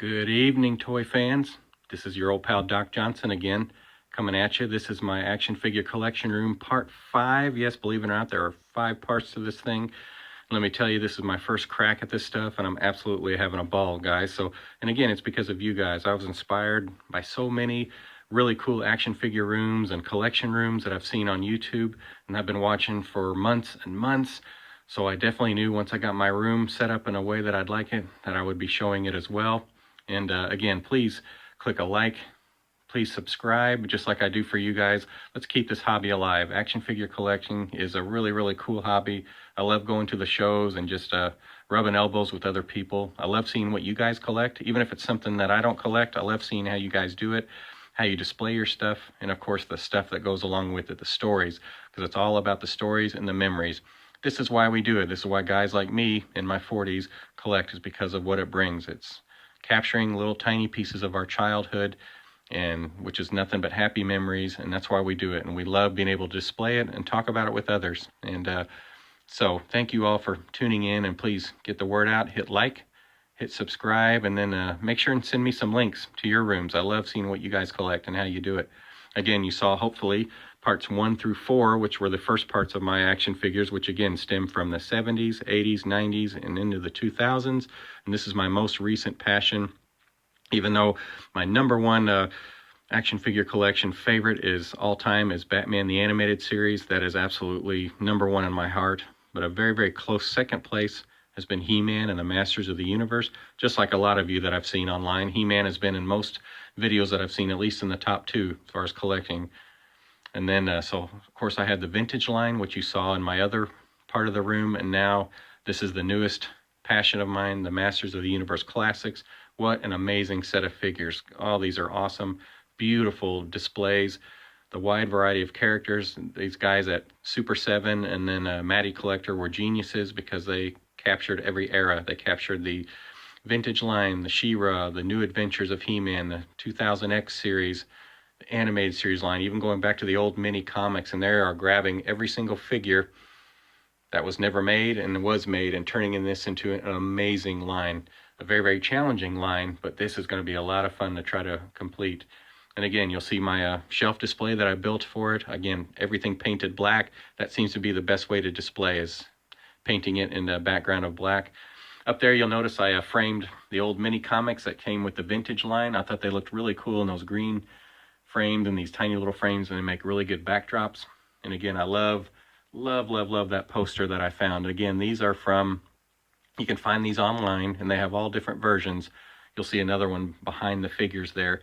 Good evening, toy fans. This is your old pal Doc Johnson again, coming at you. This is my action figure collection room, part 5. Yes, believe it or not, there are 5 parts to this thing. Let me tell you, this is my first crack at this stuff, and I'm absolutely having a ball, guys. And again, it's because of you guys. I was inspired by so many really cool action figure rooms and collection rooms that I've seen on YouTube, and I've been watching for months and months. So I definitely knew once I got my room set up in a way that I'd like it, that I would be showing it as well. And again, please click a like, please subscribe, just like I do for you guys. Let's keep this hobby alive. Action figure collecting is a really, really cool hobby. I love going to the shows and just rubbing elbows with other people. I love seeing what you guys collect, even if it's something that I don't collect. I love seeing how you guys do it, how you display your stuff, and of course the stuff that goes along with it, the stories, because it's all about the stories and the memories. This is why we do it. This is why guys like me in my 40s collect, is because of what it brings. It's capturing little tiny pieces of our childhood, and which is nothing but happy memories, and that's why we do it. And we love being able to display it and talk about it with others. And so thank you all for tuning in, and please get the word out. Hit like, hit subscribe, and then make sure and send me some links to your rooms. I love seeing what you guys collect and how you do it. Again, you saw hopefully parts 1 through 4, which were the first parts of my action figures, which again stem from the 70s, 80s, 90s, and into the 2000s. And this is my most recent passion, even though my number one action figure collection favorite is all time is Batman the Animated Series. That is absolutely number 1 in my heart. But a very, very close second place has been He-Man and the Masters of the Universe. Just like a lot of you that I've seen online, He-Man has been in most videos that I've seen, at least in the top 2 as far as collecting. And then, so of course I had the vintage line, which you saw in my other part of the room. And now this is the newest passion of mine, the Masters of the Universe Classics. What an amazing set of figures. All these are awesome, beautiful displays. The wide variety of characters. These guys at Super 7 and then Matty Collector were geniuses because they captured every era. They captured the vintage line, the She-Ra, the New Adventures of He-Man, the 2000X series, the animated series line, even going back to the old mini comics, and they are grabbing every single figure that was never made and was made and turning this into an amazing line. A very, very challenging line, but this is going to be a lot of fun to try to complete. And again, you'll see my shelf display that I built for it. Again, everything painted black. That seems to be the best way to display, is painting it in the background of black. Up there, you'll notice I framed the old mini comics that came with the vintage line. I thought they looked really cool in those green framed and these tiny little frames, and they make really good backdrops. And again, I love, love, love, love that poster that I found. Again, these are from, you can find these online, and they have all different versions. You'll see another one behind the figures there.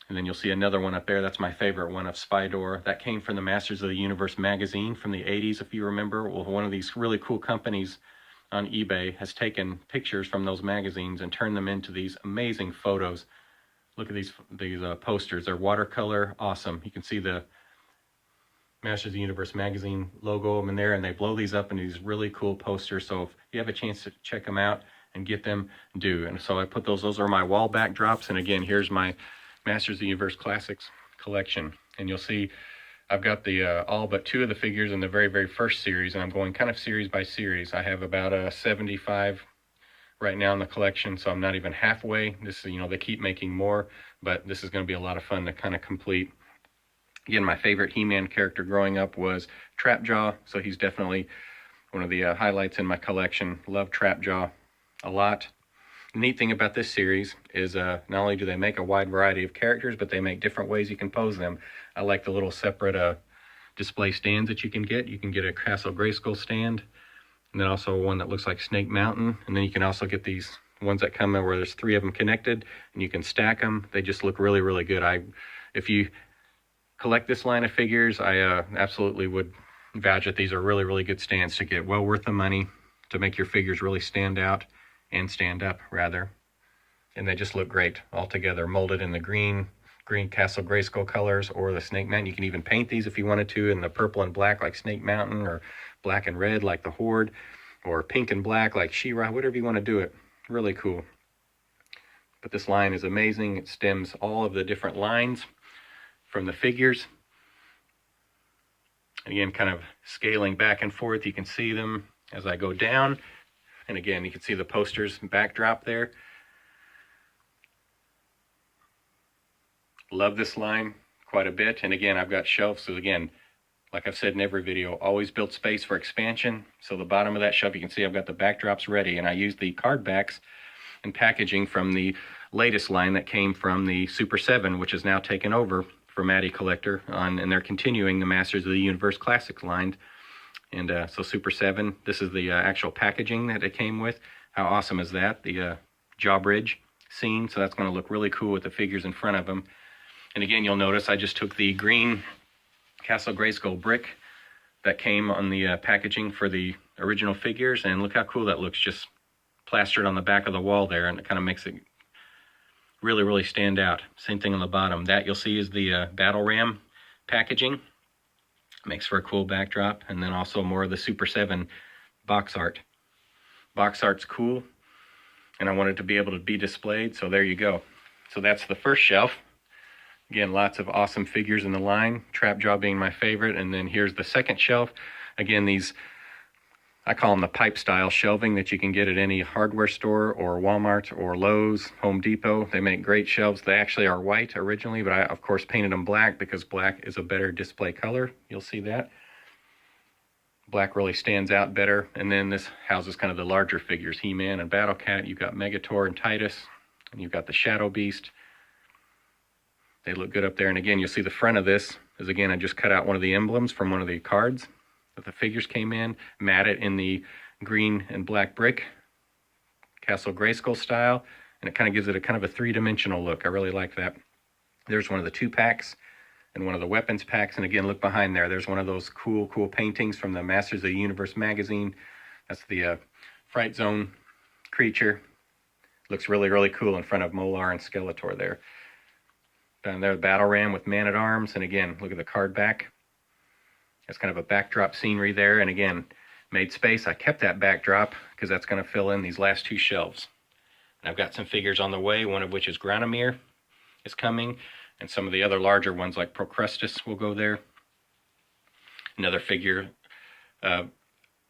And then you'll see another one up there. That's my favorite one, of Spydor. That came from the Masters of the Universe magazine from the 80s, if you remember. Well, one of these really cool companies on eBay has taken pictures from those magazines and turned them into these amazing photos. Look at these posters. They're watercolor, awesome. You can see the Masters of the Universe magazine logo in there, and they blow these up into these really cool posters. So if you have a chance to check them out and get them, do. And so I put those are my wall backdrops. And again, here's my Masters of the Universe Classics collection. And you'll see I've got the all but 2 of the figures in the very, very first series, and I'm going kind of series by series. I have about 75 right now in the collection, so I'm not even halfway. This is, they keep making more, but this is going to be a lot of fun to kind of complete. Again, my favorite He-Man character growing up was Trapjaw, so he's definitely one of the highlights in my collection. Love Trapjaw a lot. The neat thing about this series is not only do they make a wide variety of characters, but they make different ways you can pose them. I like the little separate display stands that you can get. You can get a Castle Grayskull stand, and then also one that looks like Snake Mountain. And then you can also get these ones that come in where there's 3 of them connected, and you can stack them. They just look really, really good. If you collect this line of figures, I absolutely would vouch that these are really, really good stands to get. Well worth the money to make your figures really stand out, and stand up rather. And they just look great all together, molded in the green Castle Grayskull colors, or the Snake Mountain. You can even paint these if you wanted to in the purple and black like Snake Mountain, or black and red like the Horde, or pink and black like She-Ra, whatever you want to do it. Really cool. But this line is amazing. It stems all of the different lines from the figures. Again, kind of scaling back and forth. You can see them as I go down. And again, you can see the posters backdrop there. Love this line quite a bit. And again, I've got shelves. So again, like I've said in every video, always build space for expansion. So the bottom of that shelf, you can see I've got the backdrops ready, and I use the card backs and packaging from the latest line that came from the Super 7, which is now taken over for Matty Collector and they're continuing the Masters of the Universe Classics line. And so Super 7, this is the actual packaging that it came with. How awesome is that? The Jawbridge scene, so that's going to look really cool with the figures in front of them. And again, you'll notice I just took the green Castle Grayskull brick that came on the packaging for the original figures, and look how cool that looks, just plastered on the back of the wall there, and it kind of makes it really, really stand out. Same thing on the bottom. That you'll see is the Battle Ram packaging. Makes for a cool backdrop, and then also more of the Super 7 box art. Box art's cool, and I want it to be able to be displayed, so there you go. So that's the first shelf. Again, lots of awesome figures in the line, Trapjaw being my favorite. And then here's the second shelf. Again, these, I call them the pipe style shelving that you can get at any hardware store or Walmart or Lowe's, Home Depot. They make great shelves. They actually are white originally, but I of course painted them black because black is a better display color. You'll see that. Black really stands out better. And then this houses kind of the larger figures, He-Man and Battle Cat. You've got Megator and Titus, and you've got the Shadow Beast. They look good up there. And again, you'll see the front of this is, again, I just cut out one of the emblems from one of the cards that the figures came in, matted in the green and black brick, Castle Grayskull style, and it kind of gives it a kind of a three-dimensional look. I really like that. There's one of the 2-packs and one of the weapons packs. And again, look behind there. There's one of those cool paintings from the Masters of the Universe magazine. That's the Fright Zone creature. Looks really, really cool in front of Molar and Skeletor there. Down there, the Battle Ram with Man-at-Arms. And again, look at the card back. It's kind of a backdrop scenery there. And again, made space. I kept that backdrop because that's going to fill in these last 2 shelves. And I've got some figures on the way, one of which is Granomir is coming. And some of the other larger ones like Procrustes will go there. Another figure,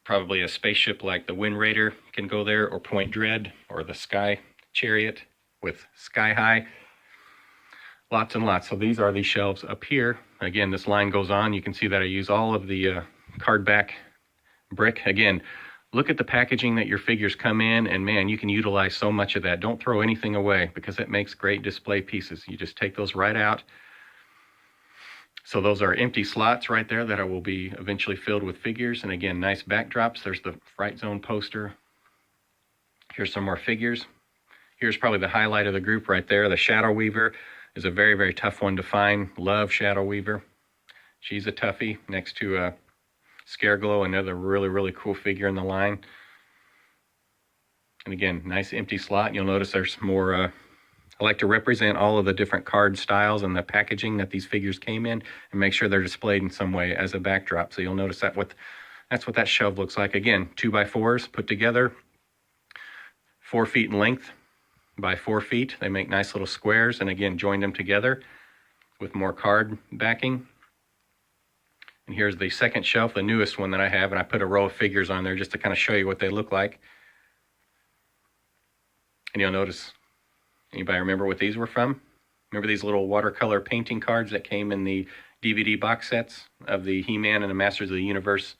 probably a spaceship like the Wind Raider can go there, or Point Dread, or the Sky Chariot with Sky High. Lots and lots. So these are the shelves up here. Again, this line goes on. You can see that I use all of the card back brick. Again, look at the packaging that your figures come in, and man, you can utilize so much of that. Don't throw anything away because it makes great display pieces. You just take those right out. So those are empty slots right there that I will be eventually filled with figures. And again, nice backdrops. There's the Fright Zone poster. Here's some more figures. Here's probably the highlight of the group right there. The Shadow Weaver is a very, very tough one to find. Love Shadow Weaver. She's a toughie next to Scareglow, another really, really cool figure in the line. And again, nice empty slot. You'll notice there's more, I like to represent all of the different card styles and the packaging that these figures came in and make sure they're displayed in some way as a backdrop. So you'll notice that that's what that shelf looks like. Again, 2x4s put together, 4 feet in length by 4 feet. They make nice little squares, and again, join them together with more card backing. And here's the second shelf, the newest one that I have, and I put a row of figures on there just to kind of show you what they look like. And you'll notice, anybody remember what these were from? Remember these little watercolor painting cards that came in the DVD box sets of the He-Man and the Masters of the Universe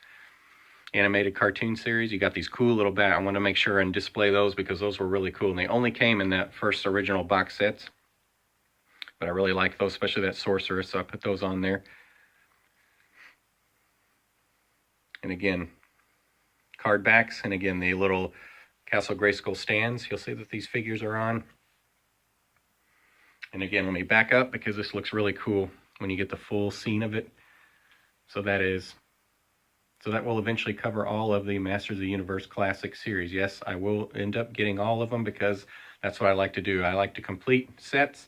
animated cartoon series? You got these cool little I want to make sure and display those because those were really cool, and they only came in that first original box sets. But I really like those, especially that Sorceress, so I put those on there. And again, card backs, and again, the little Castle Grayskull stands. You'll see that these figures are on. And again, let me back up because this looks really cool when you get the full scene of it. So that will eventually cover all of the Masters of the Universe Classic series. Yes, I will end up getting all of them because that's what I like to do. I like to complete sets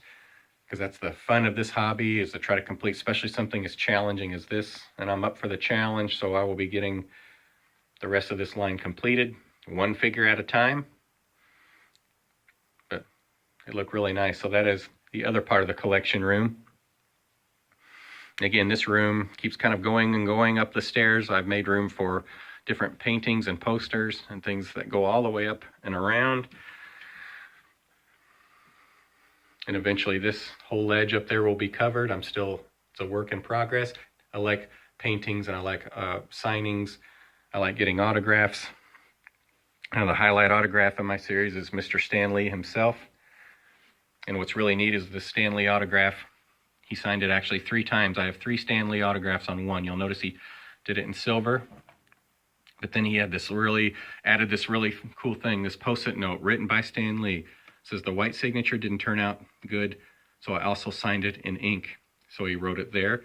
because that's the fun of this hobby, is to try to complete, especially something as challenging as this. And I'm up for the challenge, so I will be getting the rest of this line completed, 1 figure at a time. But it looked really nice. So that is the other part of the collection room. Again, this room keeps kind of going and going up the stairs. I've made room for different paintings and posters and things that go all the way up and around. And eventually this whole ledge up there will be covered. It's a work in progress. I like paintings and I like signings. I like getting autographs. The highlight autograph in my series is Mr. Stan Lee himself. And what's really neat is the Stan Lee autograph. He signed it actually 3 times. I have 3 Stan Lee autographs on one. You'll notice he did it in silver. But then he had added this really cool thing, this Post-it note written by Stan Lee. It says the white signature didn't turn out good, so I also signed it in ink. So he wrote it there,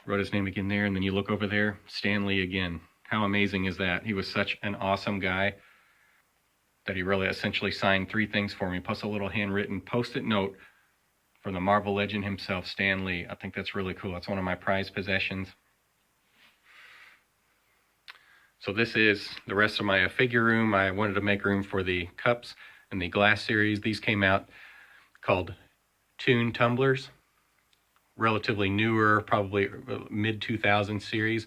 wrote his name again there, and then you look over there, Stan Lee again. How amazing is that? He was such an awesome guy that he really essentially signed 3 things for me, plus a little handwritten Post-it note from the Marvel legend himself, Stan Lee. I think that's really cool. That's one of my prized possessions. So this is the rest of my figure room. I wanted to make room for the cups and the glass series. These came out called Toon Tumblers. Relatively newer, probably mid-2000s series.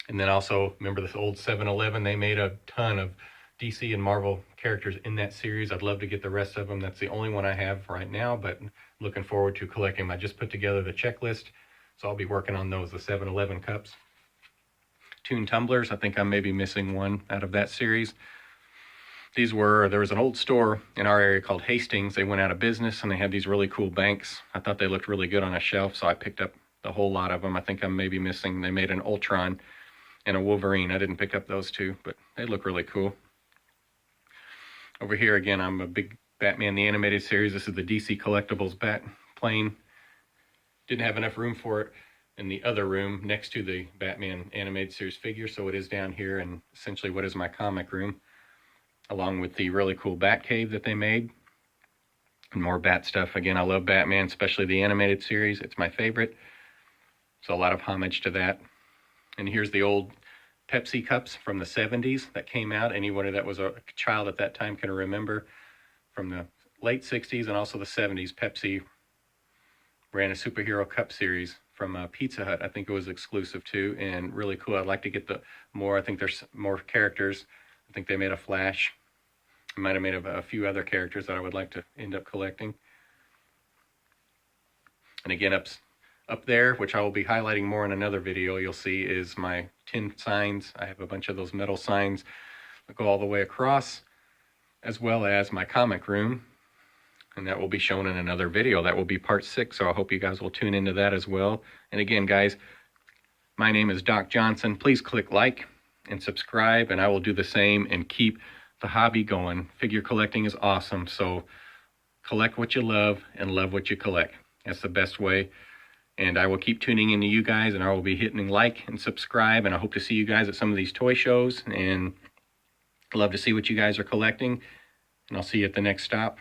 And then also, remember this old 7-Eleven? They made a ton of DC and Marvel characters in that series. I'd love to get the rest of them. That's the only one I have right now, but looking forward to collecting them. I just put together the checklist, so I'll be working on those, the 7-Eleven cups. Toon Tumblers, I think I'm maybe missing one out of that series. There was an old store in our area called Hastings. They went out of business and they had these really cool banks. I thought they looked really good on a shelf, so I picked up a whole lot of them. I think I'm maybe missing, they made an Ultron and a Wolverine. I didn't pick up those 2, but they look really cool. Over here again, I'm a big Batman the Animated Series. This is the DC Collectibles Bat plane. Didn't have enough room for it in the other room next to the Batman Animated Series figure, so it is down here in essentially what is my comic room, along with the really cool Batcave that they made and more Bat stuff. Again, I love Batman, especially the Animated Series. It's my favorite, so a lot of homage to that. And here's the old Pepsi cups from the 70s that came out. Anyone that was a child at that time can remember from the late 60s and also the 70s. Pepsi ran a superhero cup series from Pizza Hut. I think it was exclusive too, and really cool. I'd like to get I think there's more characters. I think they made a Flash. I might have made a few other characters that I would like to end up collecting. And again, up there, which I will be highlighting more in another video, you'll see is my tin signs. I have a bunch of those metal signs that go all the way across, as well as my comic room. And that will be shown in another video. That will be part 6, so I hope you guys will tune into that as well. And again, guys, my name is Doc Johnson. Please click like and subscribe, and I will do the same and keep the hobby going. Figure collecting is awesome, so collect what you love and love what you collect. That's the best way. And I will keep tuning into you guys, and I will be hitting like and subscribe, and I hope to see you guys at some of these toy shows, and love to see what you guys are collecting. And I'll see you at the next stop.